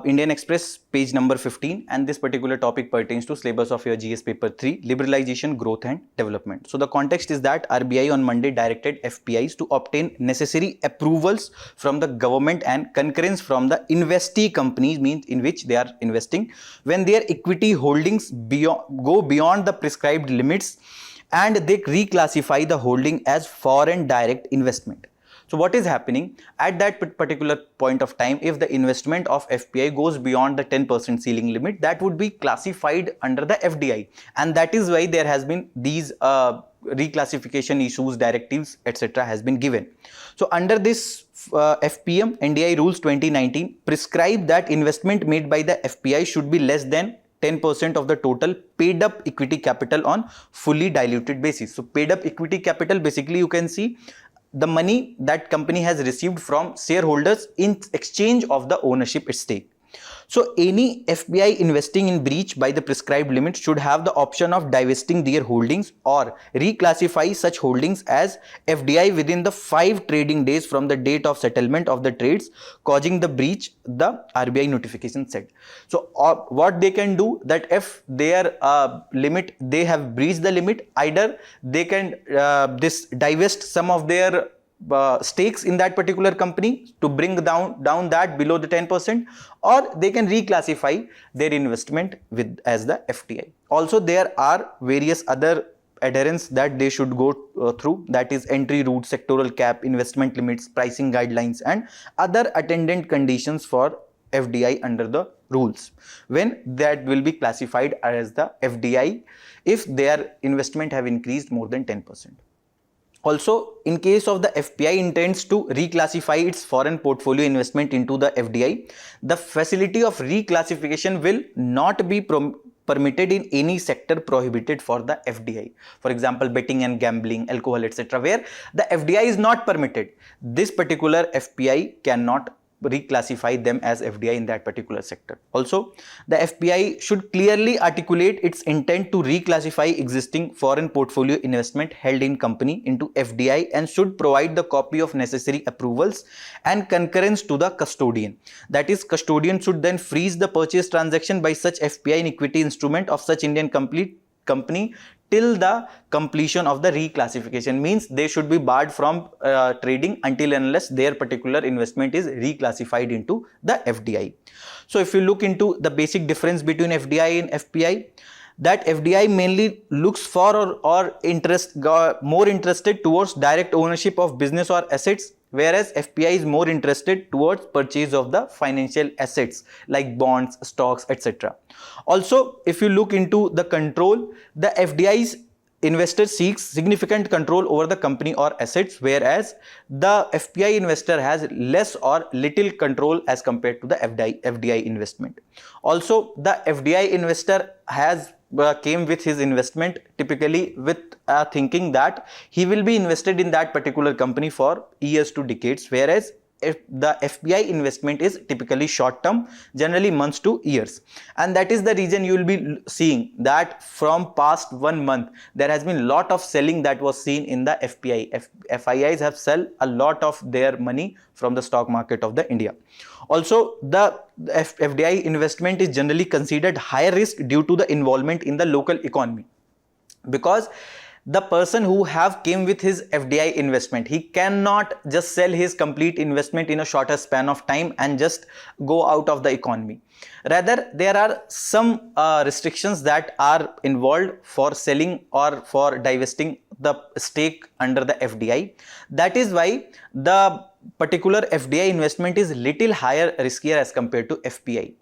Indian Express, page number 15, and this particular topic pertains to syllabus of your GS paper 3, liberalization, growth and development. So the context is that RBI on Monday directed FPIs to obtain necessary approvals from the government and concurrence from the investee companies, means in which they are investing, when their equity holdings go beyond the prescribed limits and they reclassify the holding as foreign direct investment. So what is happening at that particular point of time, if the investment of FPI goes beyond the 10% ceiling limit, that would be classified under the FDI, and that is why there has been these reclassification issues, directives, etc. has been given. So under this FPM, NDI rules 2019 prescribe that investment made by the FPI should be less than 10% of the total paid up equity capital on fully diluted basis. So paid up equity capital, basically you can see the money that company has received from shareholders in exchange of the ownership stake. So any FPI investing in breach by the prescribed limit should have the option of divesting their holdings or reclassify such holdings as FDI within the 5 trading days from the date of settlement of the trades causing the breach, the RBI notification said. So what they can do, that if their limit, they have breached the limit, either they can divest some of their stakes in that particular company to bring down that below the 10%, or they can reclassify their investment with as the FTI. Also, there are various other adherence that they should go through, that is entry route, sectoral cap, investment limits, pricing guidelines, and other attendant conditions for FDI under the rules, when that will be classified as the FDI if their investment have increased more than 10%. Also, in case of the FPI intends to reclassify its foreign portfolio investment into the FDI, the facility of reclassification will not be permitted in any sector prohibited for the FDI. For example, betting and gambling, alcohol, etc., where the FDI is not permitted, this particular FPI cannot reclassify them as FDI in that particular sector. Also, the FPI should clearly articulate its intent to reclassify existing foreign portfolio investment held in company into FDI and should provide the copy of necessary approvals and concurrence to the custodian. That is, custodian should then freeze the purchase transaction by such FPI in equity instrument of such Indian company till the completion of the reclassification. Means they should be barred from trading until and unless their particular investment is reclassified into the FDI. So if you look into the basic difference between FDI and FPI, that FDI mainly looks for or more interested towards direct ownership of business or assets, whereas FPI is more interested towards purchase of the financial assets like bonds, stocks, etc. Also, if you look into the control, the FDI's investor seeks significant control over the company or assets, whereas the FPI investor has less or little control as compared to the FDI investment. Also, the FDI investor has came with his investment typically with thinking that he will be invested in that particular company for years to decades, whereas if the FPI investment is typically short term, generally months to years. And that is the reason you will be seeing that from past 1 month there has been a lot of selling that was seen in the FPI. FIIs have sell a lot of their money from the stock market of the India. Also, the FDI investment is generally considered higher risk due to the involvement in the local economy, because the person who have came with his FDI investment, he cannot just sell his complete investment in a shorter span of time and just go out of the economy. Rather, there are some restrictions that are involved for selling or for divesting the stake under the FDI. That is why the particular FDI investment is little higher riskier as compared to FPI.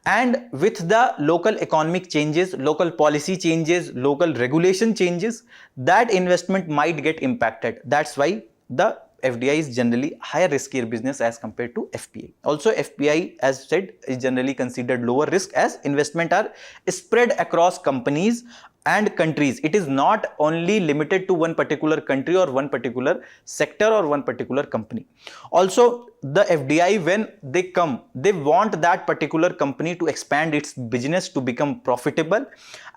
And with the local economic changes, local policy changes, local regulation changes, that investment might get impacted. That's why the FDI is generally higher riskier business as compared to FPI. Also, FPI, as said, is generally considered lower risk as investment are spread across companies and countries. It is not only limited to one particular country or one particular sector or one particular company. Also, the FDI, when they come, they want that particular company to expand its business to become profitable,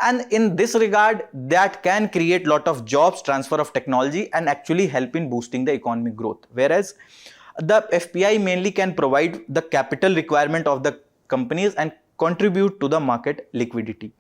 and in this regard that can create lot of jobs, transfer of technology, and actually help in boosting the economic growth. Whereas the FPI mainly can provide the capital requirement of the companies and contribute to the market liquidity.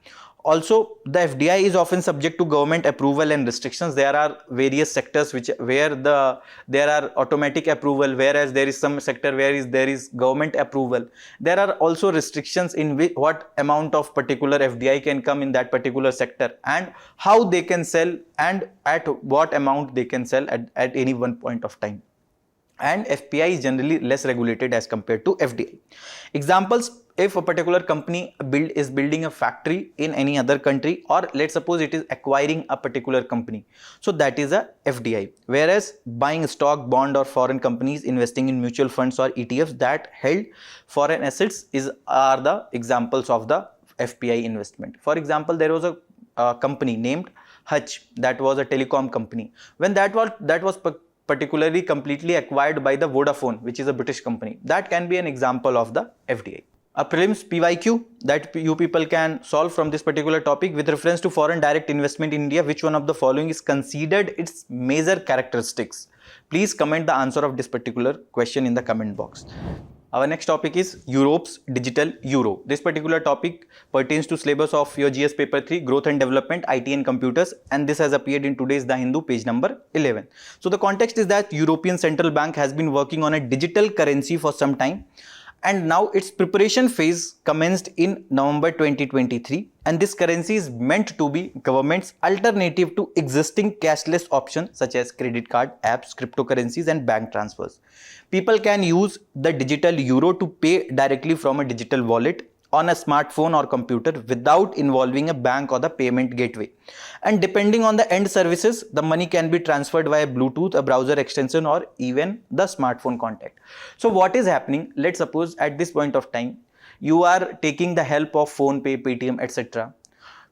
Also, the FDI is often subject to government approval and restrictions. There are various sectors where there are automatic approval, whereas there is some sector where there is government approval. There are also restrictions in what amount of particular FDI can come in that particular sector and how they can sell and at what amount they can sell at any one point of time. And FPI is generally less regulated as compared to FDI. Examples: if a particular company is building a factory in any other country, or let's suppose it is acquiring a particular company, so that is a FDI. Whereas buying stock, bond, or foreign companies, investing in mutual funds or ETFs that held foreign assets are the examples of the FPI investment. For example, there was a company named Hutch that was a telecom company. When that was particularly completely acquired by the Vodafone, which is a British company. That can be an example of the FDI. A prelims PYQ that you people can solve from this particular topic with reference to foreign direct investment in India. Which one of the following is considered its major characteristics? Please comment the answer of this particular question in the comment box. Our next topic is Europe's digital euro. This particular topic pertains to syllabus of your GS paper 3, growth and development, IT and computers, and this has appeared in today's The Hindu, page number 11. So the context is that European Central Bank has been working on a digital currency for some time, and now its preparation phase commenced in November 2023, and this currency is meant to be government's alternative to existing cashless options such as credit card, apps, cryptocurrencies and bank transfers. People can use the digital euro to pay directly from a digital wallet on a smartphone or computer without involving a bank or the payment gateway. And depending on the end services, the money can be transferred via Bluetooth, a browser extension, or even the smartphone contact. So what is happening? Let's suppose at this point of time, you are taking the help of PhonePe, Paytm, etc.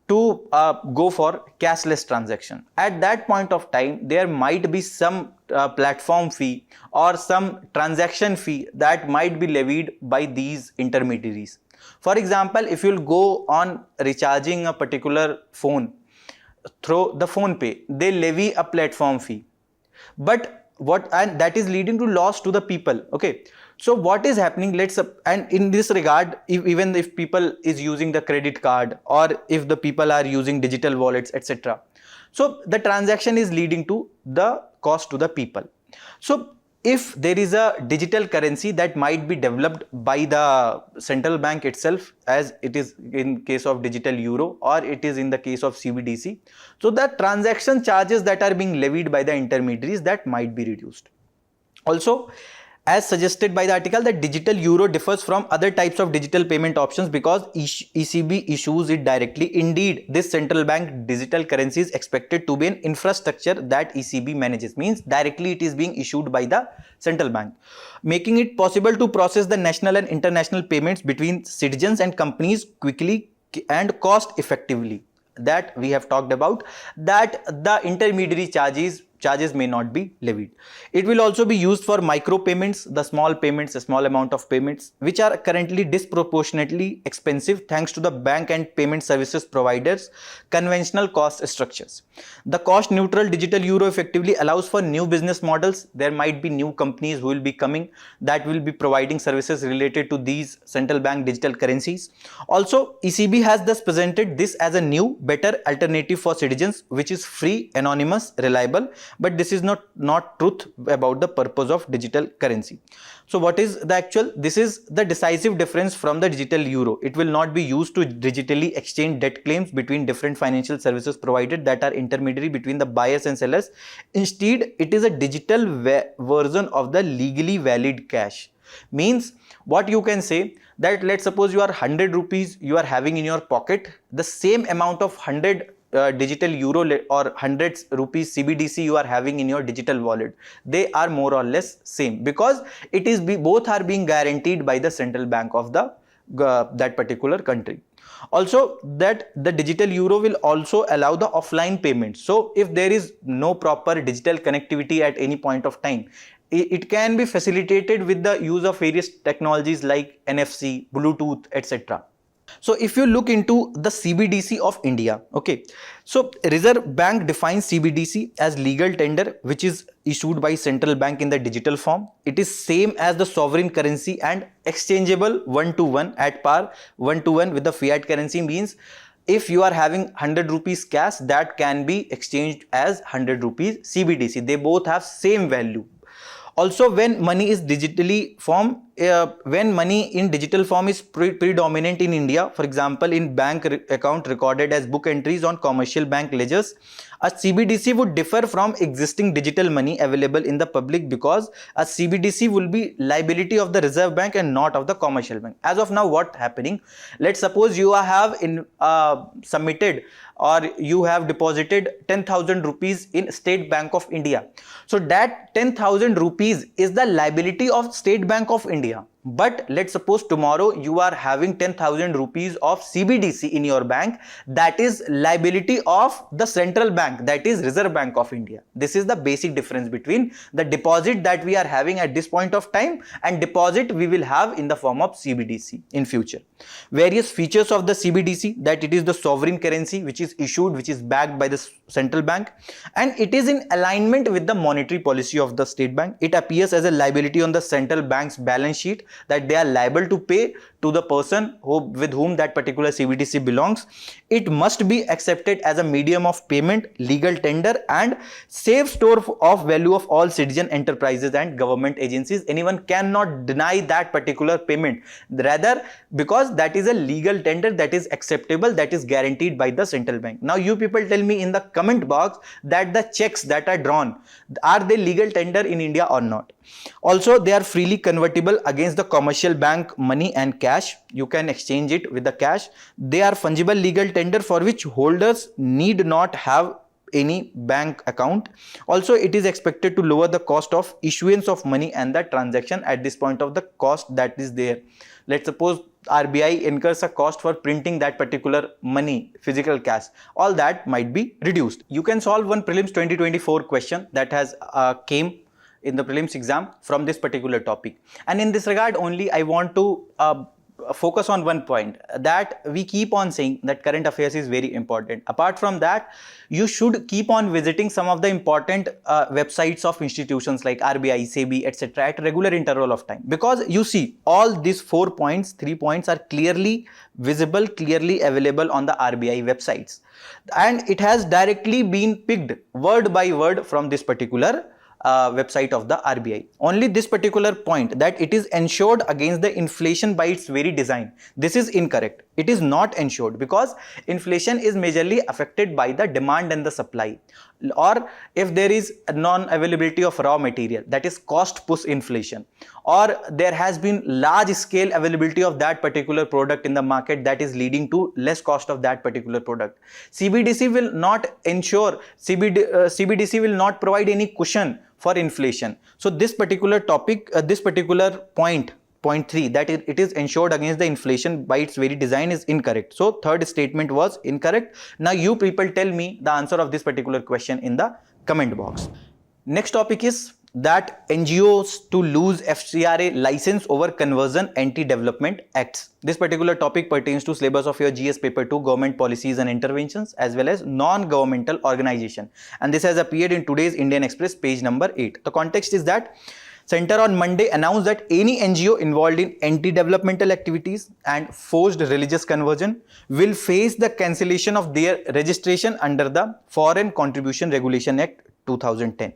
to go for cashless transaction. At that point of time, there might be some platform fee or some transaction fee that might be levied by these intermediaries. For example, if you'll go on recharging a particular phone through the PhonePe, they levy a platform fee. But and that is leading to loss to the people. Okay. So what is happening? And in this regard, even if people is using the credit card or if the people are using digital wallets, etc. So the transaction is leading to the cost to the people. So if there is a digital currency that might be developed by the central bank itself, as it is in case of digital euro or it is in the case of CBDC, so the transaction charges that are being levied by the intermediaries, that might be reduced. Also, as suggested by the article, the digital euro differs from other types of digital payment options because ECB issues it directly. Indeed, this central bank digital currency is expected to be an infrastructure that ECB manages. Means directly it is being issued by the central bank, making it possible to process the national and international payments between citizens and companies quickly and cost effectively. That we have talked about, that the intermediary charges may not be levied. It will also be used for micro payments, the small payments, a small amount of payments, which are currently disproportionately expensive thanks to the bank and payment services providers' conventional cost structures. The cost neutral digital euro effectively allows for new business models. There might be new companies who will be coming that will be providing services related to these central bank digital currencies. Also, ECB has thus presented this as a new, better alternative for citizens, which is free, anonymous, reliable. But this is not truth about the purpose of digital currency. So what is the actual? This is the decisive difference from the digital euro. It will not be used to digitally exchange debt claims between different financial services provided that are intermediary between the buyers and sellers. Instead, it is a digital version of the legally valid cash. Means what you can say, that let's suppose you are 100 rupees you are having in your pocket, the same amount of 100 digital euro or 100 rupees CBDC you are having in your digital wallet, they are more or less same because it is both are being guaranteed by the central bank of the that particular country. Also, that the digital euro will also allow the offline payments. So if there is no proper digital connectivity at any point of time, it can be facilitated with the use of various technologies like NFC, Bluetooth, etc. So if you look into the CBDC of India, okay, so Reserve Bank defines CBDC as legal tender which is issued by central bank in the digital form. It is same as the sovereign currency and exchangeable one-to-one at par, one-to-one with the fiat currency. Means if you are having 100 rupees cash, that can be exchanged as 100 rupees CBDC. They both have same value. Also, when money is digitally formed, when money in digital form is predominant in India, for example, in bank account recorded as book entries on commercial bank ledgers, a CBDC would differ from existing digital money available in the public because a CBDC will be liability of the Reserve Bank and not of the commercial bank. As of now, what happening? Let's suppose you have submitted or you have deposited 10,000 rupees in State Bank of India. So that 10,000 rupees is the liability of State Bank of India. But let's suppose tomorrow you are having 10,000 rupees of CBDC in your bank, that is liability of the central bank, that is Reserve Bank of India. This is the basic difference between the deposit that we are having at this point of time and deposit we will have in the form of CBDC in future. Various features of the CBDC, that it is the sovereign currency which is issued, which is backed by the central bank, and it is in alignment with the monetary policy of the state bank. It appears as a liability on the central bank's balance sheet, that they are liable to pay to the person with whom that particular CBDC belongs. It must be accepted as a medium of payment, legal tender, and safe store of value of all citizen enterprises and government agencies. Anyone cannot deny that particular payment, rather because that is a legal tender that is acceptable, that is guaranteed by the central bank. Now you people tell me in the comment box that the checks that are drawn, are they legal tender in India or not? Also, they are freely convertible against the commercial bank money and cash. You can exchange it with the cash. They are fungible legal tender for which holders need not have any bank account. Also, it is expected to lower the cost of issuance of money and the transaction at this point of the cost that is there. Let's suppose RBI incurs a cost for printing that particular money, physical cash. All that might be reduced. You can solve one prelims 2024 question that has came in the prelims exam from this particular topic. And in this regard only, I want to focus on one point, that we keep on saying that current affairs is very important. Apart from that, you should keep on visiting some of the important websites of institutions like RBI, SEBI, etc. at regular interval of time, because you see all these 3 points are clearly visible, clearly available on the RBI websites, and it has directly been picked word by word from this particular website of the RBI. Only this particular point, that it is ensured against the inflation by its very design, this is incorrect. It is not ensured, because inflation is majorly affected by the demand and the supply, or if there is a non-availability of raw material, that is cost push inflation, or there has been large scale availability of that particular product in the market that is leading to less cost of that particular product. CBDC will not ensure, CBDC will not provide any cushion for inflation. So this particular topic, this particular point 3, that it is ensured against the inflation by its very design, is incorrect. So third statement was incorrect. Now you people tell me the answer of this particular question in the comment box. Next topic is that NGOs to lose FCRA license over conversion anti-development acts. This particular topic pertains to syllabus of your GS paper 2, government policies and interventions, as well as non-governmental organization, and this has appeared in today's Indian Express page number 8. The context is that Center on Monday announced that any NGO involved in anti-developmental activities and forced religious conversion will face the cancellation of their registration under the Foreign Contribution Regulation Act 2010.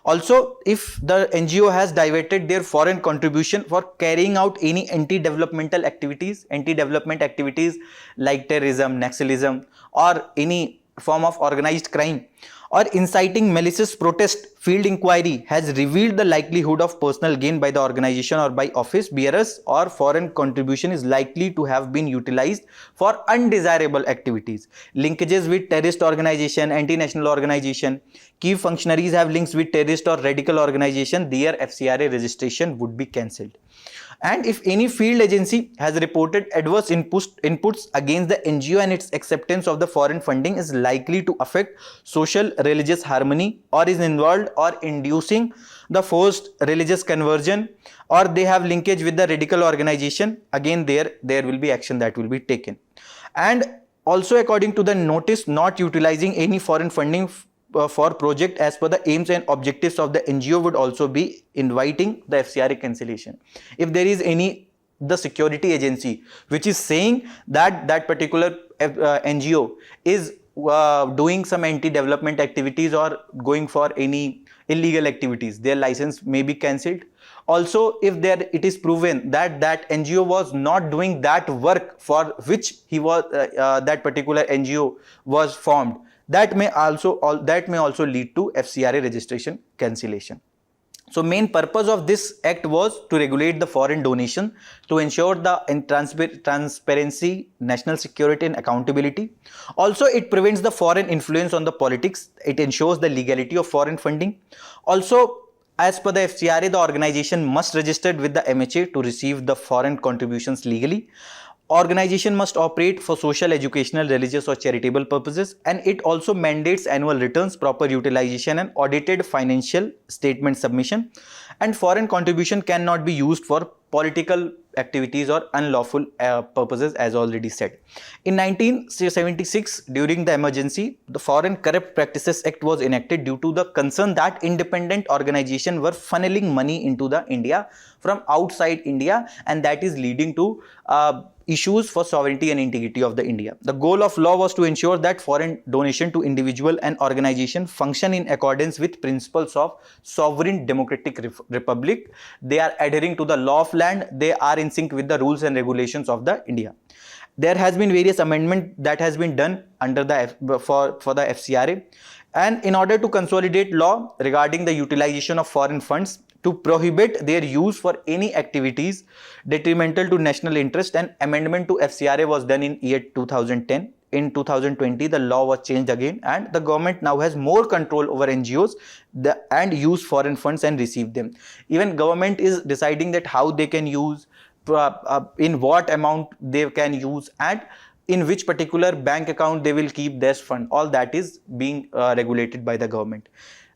Also, if the NGO has diverted their foreign contribution for carrying out any anti-developmental activities, anti-development activities like terrorism, Naxalism, or any form of organized crime, or inciting malicious protest, field inquiry has revealed the likelihood of personal gain by the organization or by office bearers, or foreign contribution is likely to have been utilized for undesirable activities, linkages with terrorist organization, anti-national organization, key functionaries have links with terrorist or radical organization, their FCRA registration would be cancelled. And if any field agency has reported adverse inputs against the NGO and its acceptance of the foreign funding is likely to affect social religious harmony, or is involved or inducing the forced religious conversion, or they have linkage with the radical organization, again there will be action that will be taken. And also, according to the notice, not utilizing any foreign funding for project as per the aims and objectives of the NGO would also be inviting the FCRA cancellation. If there is the security agency which is saying that that particular NGO is doing some anti-development activities or going for any illegal activities, their license may be cancelled. Also, if it is proven that that NGO was not doing that work for which that particular NGO was formed, that may also lead to FCRA registration cancellation. So main purpose of this act was to regulate the foreign donation, to ensure the transparency, national security and accountability. Also, it prevents the foreign influence on the politics. It ensures the legality of foreign funding. Also, As per the FCRA, the organization must register with the MHA to receive the foreign contributions legally. Organization must operate for social, educational, religious or charitable purposes, and it also mandates annual returns, proper utilization and audited financial statement submission. And foreign contribution cannot be used for political activities or unlawful purposes, as already said. In 1976, during the emergency, the Foreign Corrupt Practices Act was enacted due to the concern that independent organizations were funneling money into the India from outside India, and that is leading to issues for sovereignty and integrity of the India. The goal of law was to ensure that foreign donation to individual and organization function in accordance with principles of sovereign democratic republic. They are adhering to the law of land. They are in sync with the rules and regulations of the India. There has been various amendment that has been done under the for the FCRA, and in order to consolidate law regarding the utilization of foreign funds, to prohibit their use for any activities detrimental to national interest, an amendment to FCRA was done in year 2010. In 2020, the law was changed again, and the government now has more control over NGOs and use foreign funds and receive them. Even government is deciding that how they can use, in what amount they can use, and in which particular bank account they will keep this fund. All that is being regulated by the government.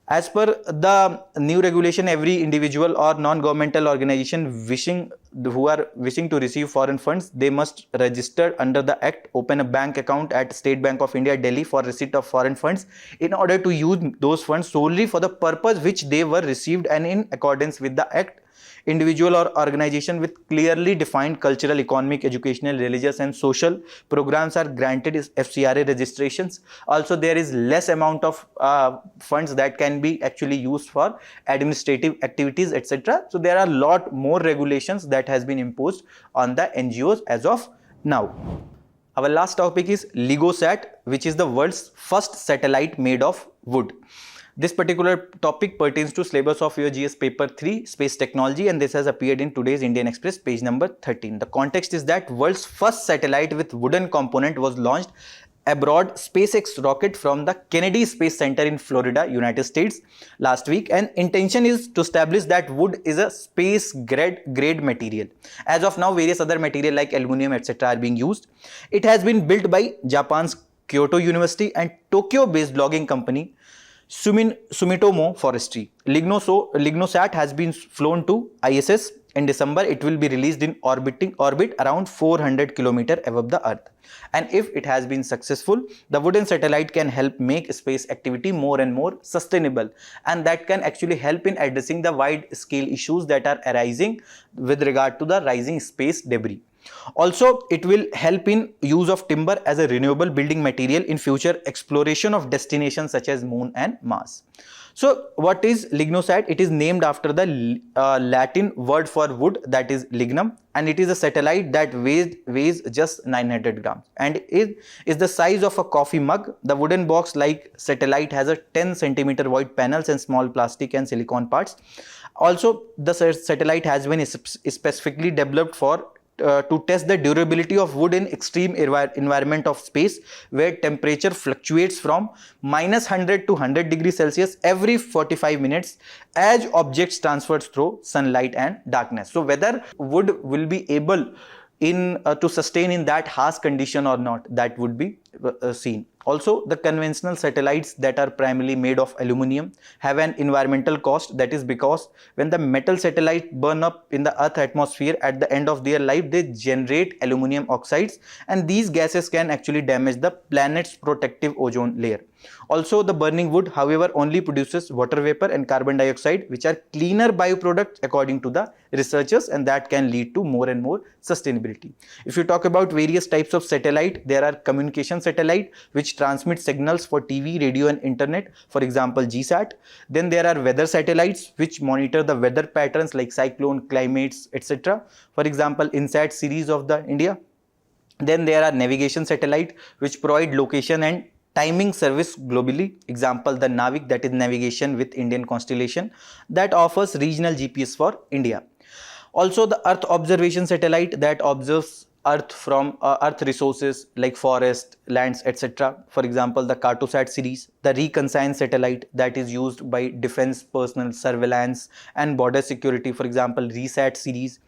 As per the new regulation, every individual or non-governmental organization who are wishing to receive foreign funds, they must register under the Act, open a bank account at State Bank of India, Delhi, for receipt of foreign funds in order to use those funds solely for the purpose which they were received, and in accordance with the Act. Individual or organization with clearly defined cultural, economic, educational, religious and social programs are granted FCRA registrations. Also, there is less amount of funds that can be actually used for administrative activities, etc. So there are a lot more regulations that has been imposed on the NGOs as of now. Our last topic is LigoSat, which is the world's first satellite made of wood. This particular topic pertains to syllabus of your GS paper 3, space technology, and this has appeared in today's Indian Express, page number 13. The context is that world's first satellite with wooden component was launched aboard SpaceX rocket from the Kennedy Space Center in Florida, United States last week, and intention is to establish that wood is a space grade material. As of now, various other material like aluminum, etc. are being used. It has been built by Japan's Kyoto University and Tokyo-based logging company Sumitomo Forestry. LigoSat has been flown to ISS. In December, it will be released in orbit around 400 km above the Earth. And if it has been successful, the wooden satellite can help make space activity more and more sustainable, and that can actually help in addressing the wide-scale issues that are arising with regard to the rising space debris. Also, it will help in use of timber as a renewable building material in future exploration of destinations such as Moon and Mars. So, what is LigoSat? It is named after the Latin word for wood, that is lignum, and it is a satellite that weighs just 900 grams and is the size of a coffee mug. The wooden box-like satellite has a 10 centimeter wide panels and small plastic and silicon parts. Also, the satellite has been specifically developed for to test the durability of wood in extreme environment of space, where temperature fluctuates from -100 to 100 degrees Celsius every 45 minutes as objects transfers through sunlight and darkness. So whether wood will be able to sustain in that harsh condition or not, that would be seen. Also, the conventional satellites that are primarily made of aluminum have an environmental cost. That is because when the metal satellites burn up in the Earth atmosphere at the end of their life, they generate aluminum oxides, and these gases can actually damage the planet's protective ozone layer. Also, the burning wood, however, only produces water vapor and carbon dioxide, which are cleaner byproducts according to the researchers, and that can lead to more and more sustainability. If you talk about various types of satellite, there are communication satellite which transmit signals for TV, radio and internet, for example GSAT. Then there are weather satellites which monitor the weather patterns like cyclone, climates, etc. For example INSAT series of the India. Then there are navigation satellite which provide location and timing service globally. Example the Navik, that is navigation with Indian constellation, that offers regional GPS for India. Also the Earth observation satellite that observes earth resources like forest, lands, etc. For example, the Cartosat series, the reconnaissance satellite that is used by defense personnel, surveillance and border security, for example RESAT series,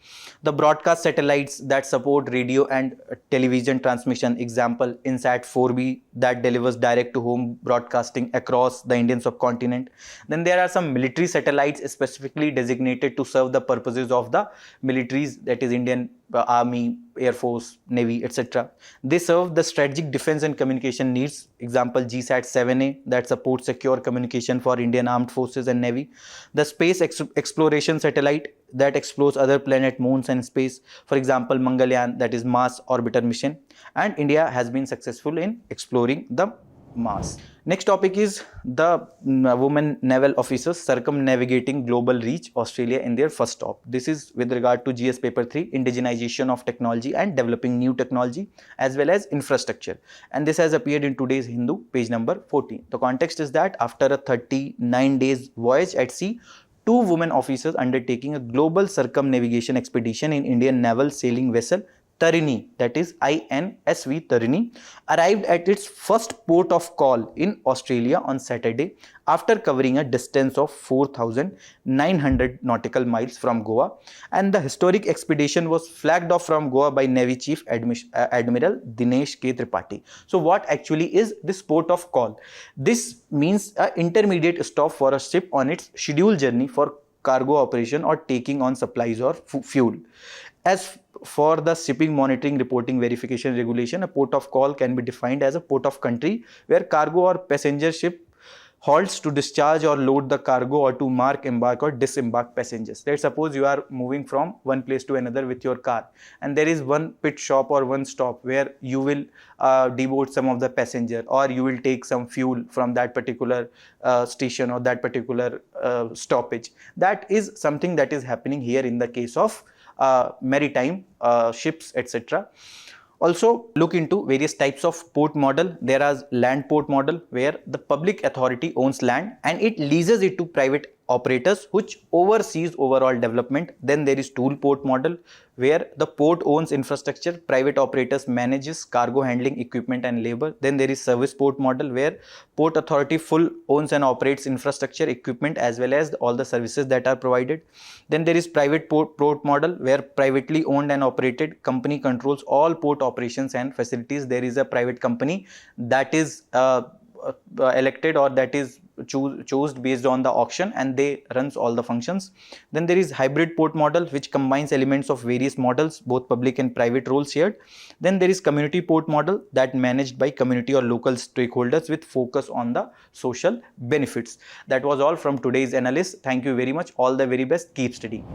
the broadcast satellites that support radio and television transmission, example INSAT 4B that delivers direct to home broadcasting across the Indian subcontinent. Then there are some military satellites specifically designated to serve the purposes of the militaries, that is Indian Army, Air Force, Navy, etc. They serve the strategic defense and communication needs, example GSAT 7A that supports secure communication for Indian Armed Forces and Navy. The space exploration satellite that explores other planet, moons and space, for example Mangalyaan, that is Mars orbiter mission, and India has been successful in exploring the Mars. Next topic is the women naval officers circumnavigating global reach Australia in their first stop. This is with regard to GS paper 3, indigenization of technology and developing new technology as well as infrastructure, and this has appeared in today's Hindu, page number 14. The context is that after a 39 days voyage at sea, 2 women officers undertaking a global circumnavigation expedition in Indian naval sailing vessel Tarini, that is INSV Tarini, arrived at its first port of call in Australia on Saturday after covering a distance of 4,900 nautical miles from Goa, and the historic expedition was flagged off from Goa by Navy Chief Admiral Dinesh K. Tripathi. So what actually is this port of call? This means an intermediate stop for a ship on its scheduled journey for cargo operation or taking on supplies or fuel. As for the shipping monitoring, reporting, verification regulation, a port of call can be defined as a port of country where cargo or passenger ship halts to discharge or load the cargo or to mark, embark or disembark passengers. Let's suppose you are moving from one place to another with your car, and there is one pit stop or one stop where you will deboard some of the passenger, or you will take some fuel from that particular station or that particular stoppage. That is something that is happening here in the case of maritime ships, etc. Also look into various types of port model. There are land port model where the public authority owns land and it leases it to private operators which oversees overall development. Then there is tool port model where the port owns infrastructure, private operators manages cargo handling equipment and labor. Then there is service port model where port authority full owns and operates infrastructure, equipment as well as all the services that are provided. Then there is private port model where privately owned and operated company controls all port operations and facilities. There is a private company that is elected or that is chosen based on the auction, and they runs all the functions. Then there is hybrid port model which combines elements of various models, both public and private roles shared. Then there is community port model that managed by community or local stakeholders with focus on the social benefits. That was all from today's analyst. Thank you very much. All the very best. Keep studying.